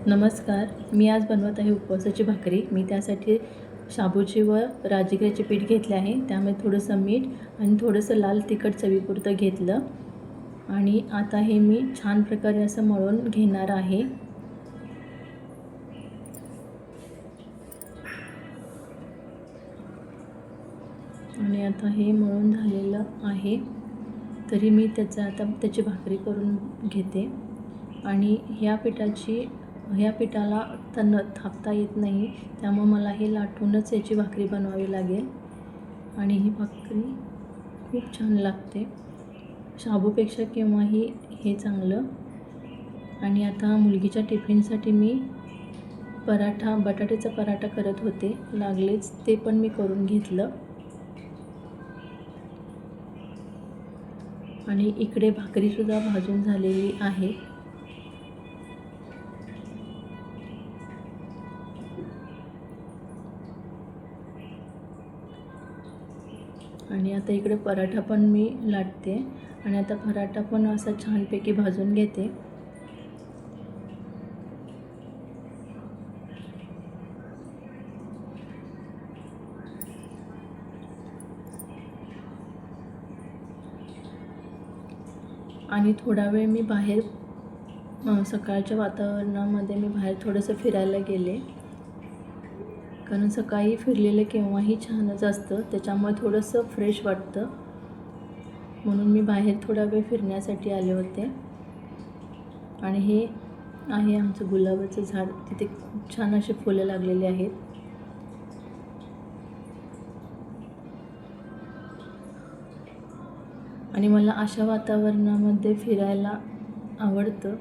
नमस्कार. मी आज बनवत आहे उपवासाची भाकरी. मी त्यासाठी शाबूचे व राजगिऱ्याचे पीठ घेतले आहे. त्यामध्ये थोडंसं मीठ आणि थोडंसं लाल तिखट चवीपुरतं घेतलं आणि आता हे मी छान प्रकारे असं मळून घेणार आहे. आणि आता हे मळून झालेलं आहे. तरी मी त्याची भाकरी करून घेते. आणि ह्या पिठाला थापता येत नाही, त्यामुळे मला हे लाटूनच याची भाकरी बनवावी लागेल. आणि ही भाकरी खूप छान लागते, शाबूपेक्षा केव्हाही हे चांगलं. आणि आता मुलगीच्या टिफिनसाठी मी बटाट्याचा पराठा करत होते. लागलेच ते पण मी करून घेतलं. आणि इकडे भाकरीसुद्धा भाजून झालेली आहे. आणि आता इकडे पराठा पण मी लाटते आणि आता पराठा पण असा छानपैकी भाजून घेते. आणि थोडा वेळ मी बाहेर सकाळच्या वातावरणामध्ये मी बाहेर थोडंसं फिरायला गेले, कारण सकाळी फिरलेलं केव्हाही छानच असतं, त्याच्यामुळे थोडंसं फ्रेश वाटतं. म्हणून मी बाहेर थोडा वेळ फिरण्यासाठी आले होते. आणि हे आहे आमचं गुलाबाचं झाड. तिथे खूप छान असे फुलं लागलेले आहेत. आणि मला अशा वातावरणामध्ये फिरायला आवडतं.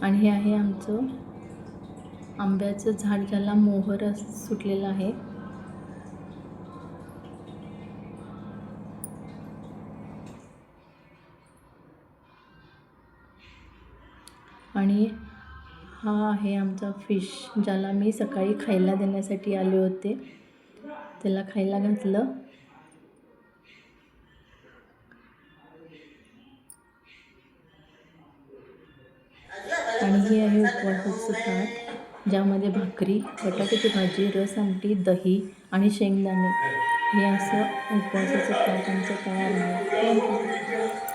आणि हे आहे आमचं आंब्याचं झाड, ज्याला मोहर सुटलेला आहे. आणि हा आहे आमचा फिश, ज्याला मी सकाळी खायला देण्यासाठी आले होते. त्याला खायला घातलं. आणि हे आहे उपवासाचं ताट, ज्यामध्ये भाकरी, बटाट्याची भाजी, रस, आमटी, दही आणि शेंगदाणे. हे असं उपवासाचं ताट आमचं तयार आहे. थँक्यू.